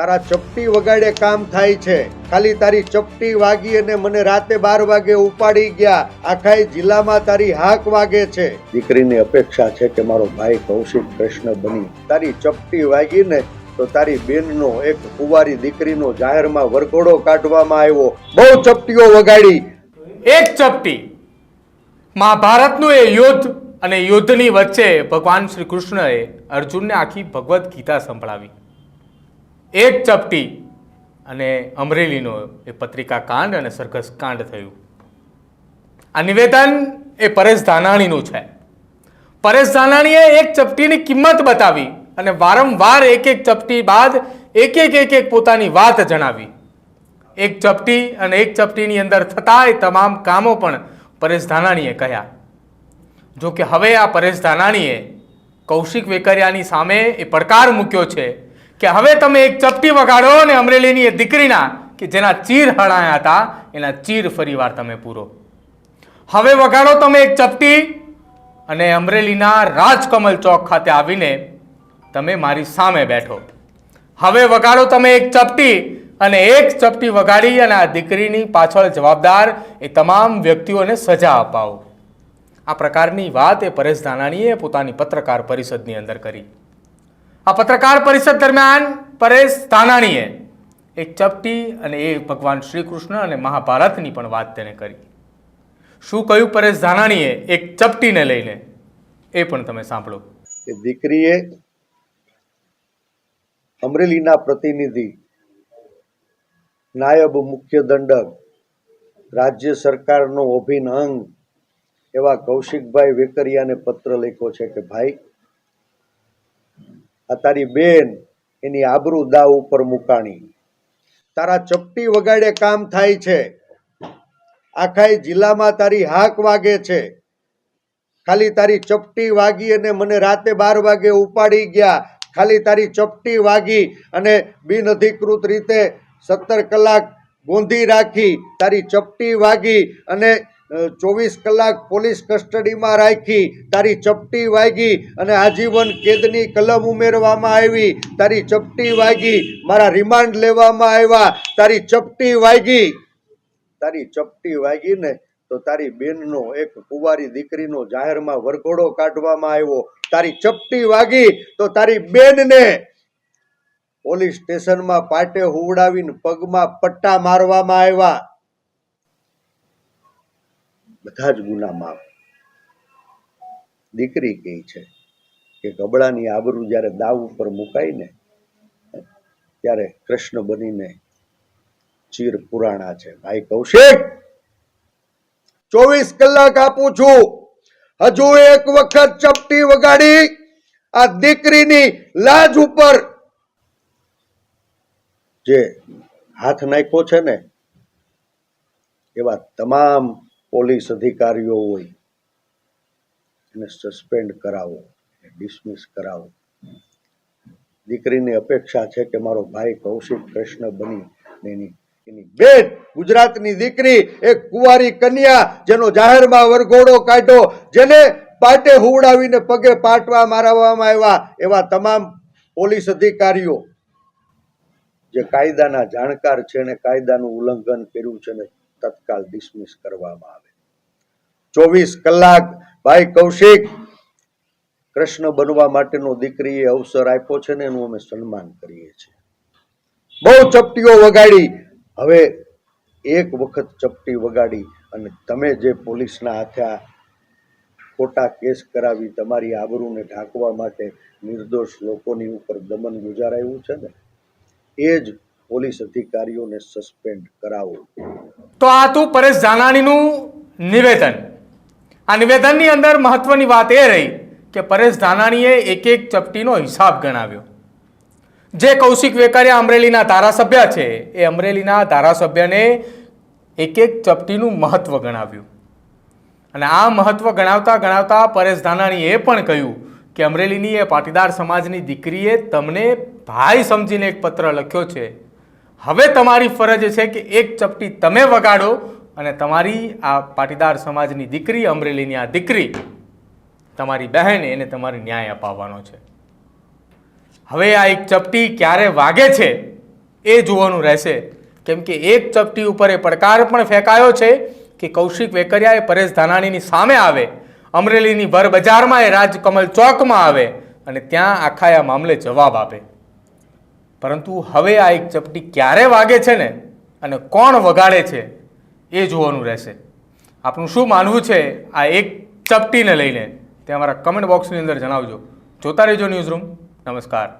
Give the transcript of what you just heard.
તારા ચપટી વગાડે કામ થાય છે. ખાલી તારી ચપટી વાગી અને મને રાતે 12 વાગે ઉપાડી ગયા. આખા જિલ્લામાં તારી હાક વાગે છે. દીકરીની અપેક્ષા છે કે મારો ભાઈ કૌશિક કૃષ્ણ બની. તારી ચપટી વાગી ને તો તારી બેનનો એક કુંવારી દીકરીનો જાહેરમાં વરઘોડો કાઢવામાં આવ્યો. બહુ ચપટીઓ વગાડી. એક ચપટી મહાભારતનું એ યુદ્ધ અને યુદ્ધની વચ્ચે ભગવાન શ્રી કૃષ્ણએ અર્જુનને આખી ભગવદ્ ગીતા સંભળાવી. એક ચપટી અને અમરેલીનો એ પત્રિકા કાંડ અને સરઘસ કાંડ થયું. આ નિવેદન એ પરેશ ધાનાણીનું છે. પરેશ ધાનાણીએ એક ચપટીની કિંમત બતાવી અને વારંવાર એક ચપટી બાદ એક પોતાની વાત જણાવી. એક ચપટી અને એક ચપટીની અંદર થતા એ તમામ કામો પણ પરેશ ધાનાણીએ કહ્યા. જો કે હવે આ પરેશ ધાનાણીએ કૌશિક વેકરિયાની સામે એ પડકાર મૂક્યો છે કે હવે તમે એક ચપટી વગાડો અને અમરેલીની એ દીકરીના કે જેના ચીર હણાયા હતા એના ચીર ફરીવાર તમે પૂરો. હવે વગાડો તમે એક ચપટી અને અમરેલીના રાજકમલ ચોક ખાતે આવીને તમે મારી સામે બેઠો. હવે વગાડો તમે એક ચપટી અને એક ચપટી વગાડી અને આ દીકરીની પાછળ જવાબદાર એ તમામ વ્યક્તિઓને સજા અપાવો. આ પ્રકારની વાત એ પરેશ ધાનાણીએ પોતાની પત્રકાર પરિષદની અંદર કરી. આ પત્રકાર પરિષદ દરમિયાન પરેશ ધાનાણીએ એક ચપટી અને એ ભગવાન શ્રી કૃષ્ણ અને મહાભારતની પણ વાત તેને કરી. શું કહ્યું પરેશ ધાનાણીએ એક ચપટીને લઈને એ પણ તમે સાંભળો. કે દીકરીએ અમરેલીના પ્રતિનિધિ નાયબ મુખ્ય દંડક રાજ્ય સરકારનો અભિન્ન અંગ એવા કૌશિકભાઈ વેકરિયાને પત્ર લખ્યો છે કે ભાઈ આ તારી બેન એની આબરૂ દાવ ઉપર મુકાણી. તારા ચપટી વગાડે કામ થાય છે. આખા જિલ્લામાં તારી હાક વાગે છે. ખાલી તારી ચપટી વાગી અને મને રાતે 12 વાગે ઉપાડી ગયા. ખાલી તારી ચપટી વાગી અને બિનઅધિકૃત રીતે 17 કલાક ગોંધી રાખી. તારી ચપટી વાગી અને 24 કલાક પોલીસ કસ્ટડીમાં રાખી. તારી ચપટી વાગી અને આજીવન કેદની કલમ ઉમેરવામાં આવી. તારી ચપટી વાગી મારા રિમાન્ડ લેવામાં આવ્યા. તારી ચપટી વાગી. તારી ચપટી વાગી ને તો તારી બેનનો એક કુંવારી દીકરીનો જાહેરમાં વરઘોડો કાઢવામાં આવ્યો. તારી ચપટી વાગી તો તારી બેનને પોલીસ સ્ટેશનમાં પાટે હુવડાવીને પગમાં પટ્ટા મારવામાં આવ્યા. બધા જ ગુના માફ. દીકરી કહે છે કે ગબડાની આબરૂ જ્યારે દાવ ઉપર મુકાય ને ત્યારે કૃષ્ણ બનીને ચીર પુરાણા છે. ભાઈ કૌશિક 24 કલાક આપું છું. હજુ એક વખત ચપટી વગાડી આ દીકરીની લાજ ઉપર જે હાથ નાખ્યો છે ને એવા તમામ પોલીસ અધિકારીઓ હોય એને સસ્પેન્ડ કરાવો, ડિસમિસ કરાવો. દીકરીની અપેક્ષા છે કે મારો ભાઈ કૌશિક કૃષ્ણ બની એની બેન ગુજરાતની દીકરી એક કુંવારી કન્યા જેનો જાહેરમાં વરઘોડો કાઢ્યો, જેને પાટે હુવડાવીને પગે પાટવા મારવામાં આવ્યા એવા તમામ પોલીસ અધિકારીઓ જે કાયદાના જાણકાર છે અને કાયદાનું ઉલ્લંઘન કર્યું છે ને તત્કાલ ડિસમિસ કરવામાં આવે. 24 કલાક ભાઈ કૌશિક કૃષ્ણ બનવા માટેનો દીકરીએ અવસર આપ્યો છે ને એનું અમે સન્માન કરીએ છીએ. બહુ ચપટીઓ વગાડી. હવે એક વખત ચપટી વગાડી અને તમે જે પોલીસના હાથે આ ખોટા કેસ કરાવી તમારી આબરૂને ઢાંકવા માટે નિર્દોષ લોકોની ઉપર દમન ગુજારાયું છે ને એ જ પોલીસ અધિકારીઓને સસ્પેન્ડ કરાવો. તો આ હતું પરેશ ધાનાણીનું નિવેદન. આ નિવેદનની અંદર મહત્વની વાત એ રહી કે પરેશ ધાનાણીએ એક ચપટીનો હિસાબ ગણાવ્યો. જે કૌશિક વેકરિયા અમરેલીના ધારાસભ્ય છે એ અમરેલીના ધારાસભ્યને એક ચપટીનું મહત્વ ગણાવ્યું. અને આ મહત્વ ગણાવતા પરેશ ધાનાણીએ એ પણ કહ્યું કે અમરેલીની એ પાટીદાર સમાજની દીકરીએ તમને ભાઈ સમજીને એક પત્ર લખ્યો છે. હવે તમારી ફરજ છે કે એક ચપટી તમે વગાડો અને તમારી આ પાટીદાર સમાજની દીકરી અમરેલીની આ દીકરી તમારી બહેન એને તમારે ન્યાય અપાવવાનો છે. હવે આ એક ચપટી ક્યારે વાગે છે એ જોવાનું રહેશે. કેમ કે એક ચપટી ઉપર એ પડકાર પણ ફેંકાયો છે કે કૌશિક વેકરિયા એ પરેશ ધાનાણીની સામે આવે, અમરેલીની ભર બજારમાં એ રાજકમલ ચોકમાં આવે અને ત્યાં આખા આ મામલે જવાબ આપે. પરંતુ હવે આ એક ચપટી ક્યારે વાગે છે ને અને કોણ વગાડે છે એ જોવાનું રહેશે. આપનું શું માનવું છે આ એક ચપટીને લઈને તે અમારા કમેન્ટ બોક્સની અંદર જણાવજો. જોતા રહેજો ન્યૂઝરૂમ. નમસ્કાર.